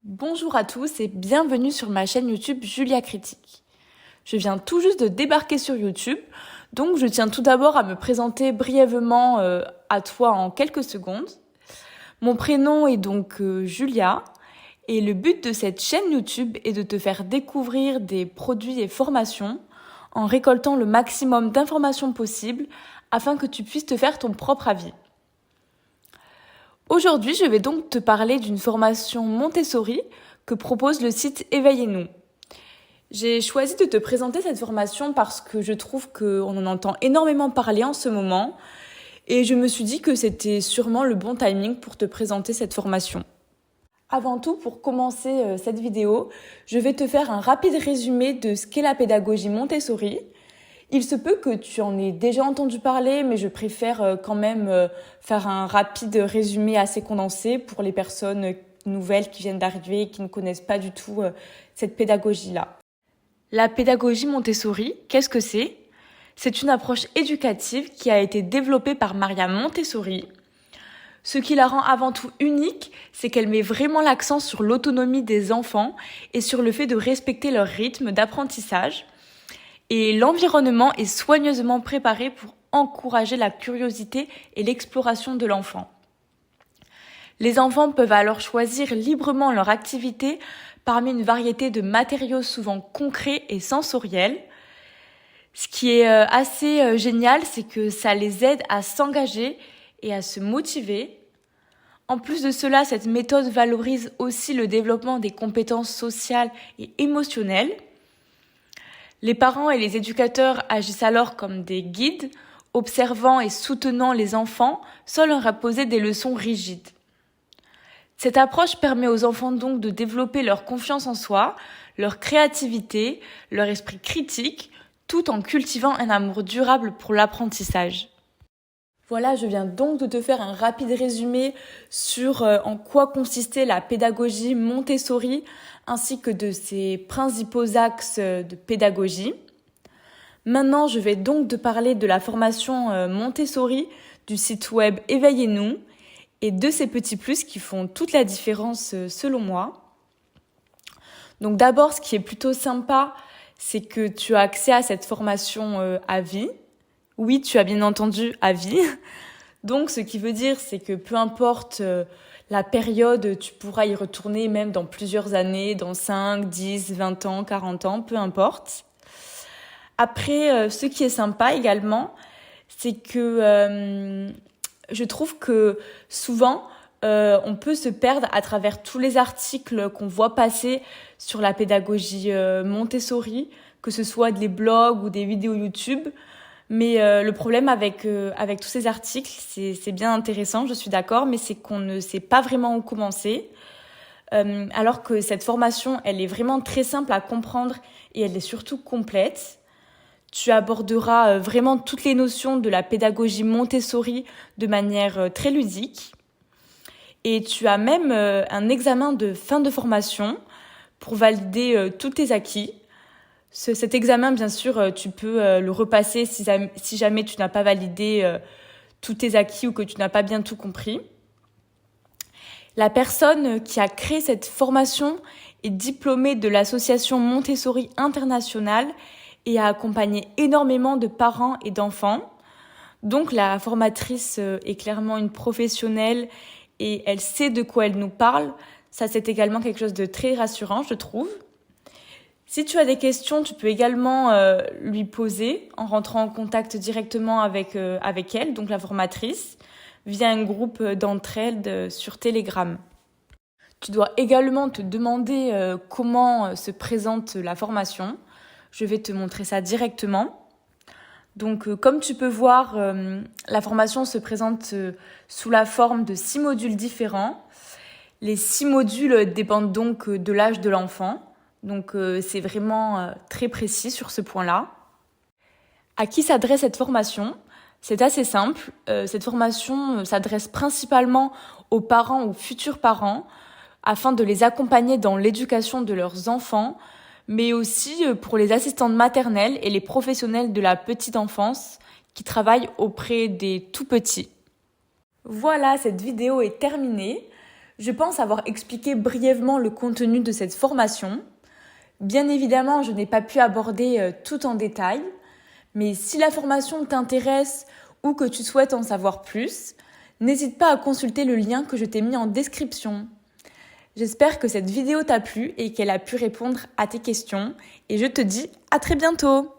Bonjour à tous et bienvenue sur ma chaîne YouTube Julia Critique. Je viens tout juste de débarquer sur YouTube, donc je tiens tout d'abord à me présenter brièvement à toi en quelques secondes. Mon prénom est donc Julia et le but de cette chaîne YouTube est de te faire découvrir des produits et formations en récoltant le maximum d'informations possibles afin que tu puisses te faire ton propre avis. Aujourd'hui, je vais donc te parler d'une formation Montessori que propose le site Éveillez-nous. J'ai choisi de te présenter cette formation parce que je trouve qu'on en entend énormément parler en ce moment et je me suis dit que c'était sûrement le bon timing pour te présenter cette formation. Avant tout, pour commencer cette vidéo, je vais te faire un rapide résumé de ce qu'est la pédagogie Montessori. Il se peut que tu en aies déjà entendu parler, mais je préfère quand même faire un rapide résumé assez condensé pour les personnes nouvelles qui viennent d'arriver et qui ne connaissent pas du tout cette pédagogie-là. La pédagogie Montessori, qu'est-ce que c'est ? C'est une approche éducative qui a été développée par Maria Montessori. Ce qui la rend avant tout unique, c'est qu'elle met vraiment l'accent sur l'autonomie des enfants et sur le fait de respecter leur rythme d'apprentissage. Et l'environnement est soigneusement préparé pour encourager la curiosité et l'exploration de l'enfant. Les enfants peuvent alors choisir librement leur activité parmi une variété de matériaux souvent concrets et sensoriels. Ce qui est assez génial, c'est que ça les aide à s'engager et à se motiver. En plus de cela, cette méthode valorise aussi le développement des compétences sociales et émotionnelles. Les parents et les éducateurs agissent alors comme des guides, observant et soutenant les enfants sans leur imposer des leçons rigides. Cette approche permet aux enfants donc de développer leur confiance en soi, leur créativité, leur esprit critique, tout en cultivant un amour durable pour l'apprentissage. Voilà, je viens donc de te faire un rapide résumé sur en quoi consistait la pédagogie Montessori, ainsi que de ses principaux axes de pédagogie. Maintenant, je vais donc te parler de la formation Montessori du site web Éveillez-nous et de ces petits plus qui font toute la différence selon moi. Donc d'abord, ce qui est plutôt sympa, c'est que tu as accès à cette formation à vie. Oui, tu as bien entendu, à vie. Donc, ce qui veut dire, c'est que peu importe la période, tu pourras y retourner même dans plusieurs années, dans 5, 10, 20 ans, 40 ans, peu importe. Après, ce qui est sympa également, c'est que je trouve que souvent, on peut se perdre à travers tous les articles qu'on voit passer sur la pédagogie Montessori, que ce soit des blogs ou des vidéos YouTube. Mais le problème avec tous ces articles, c'est bien intéressant, je suis d'accord, mais c'est qu'on ne sait pas vraiment où commencer. Alors que cette formation, elle est vraiment très simple à comprendre et elle est surtout complète. Tu aborderas vraiment toutes les notions de la pédagogie Montessori de manière très ludique. Et tu as même un examen de fin de formation pour valider tous tes acquis. Cet examen, bien sûr, tu peux le repasser si jamais tu n'as pas validé tous tes acquis ou que tu n'as pas bien tout compris. La personne qui a créé cette formation est diplômée de l'association Montessori Internationale et a accompagné énormément de parents et d'enfants. Donc la formatrice est clairement une professionnelle et elle sait de quoi elle nous parle. Ça, c'est également quelque chose de très rassurant, je trouve. Si tu as des questions, tu peux également lui poser en rentrant en contact directement avec elle, donc la formatrice, via un groupe d'entraide sur Telegram. Tu dois également te demander comment se présente la formation. Je vais te montrer ça directement. Donc, comme tu peux voir, la formation se présente sous la forme de 6 modules différents. Les 6 modules dépendent donc de l'âge de l'enfant. Donc, c'est vraiment très précis sur ce point-là. À qui s'adresse cette formation ? C'est assez simple. Cette formation s'adresse principalement aux parents ou futurs parents afin de les accompagner dans l'éducation de leurs enfants, mais aussi pour les assistantes maternelles et les professionnels de la petite enfance qui travaillent auprès des tout-petits. Voilà, cette vidéo est terminée. Je pense avoir expliqué brièvement le contenu de cette formation. Bien évidemment, je n'ai pas pu aborder tout en détail, mais si la formation t'intéresse ou que tu souhaites en savoir plus, n'hésite pas à consulter le lien que je t'ai mis en description. J'espère que cette vidéo t'a plu et qu'elle a pu répondre à tes questions et je te dis à très bientôt!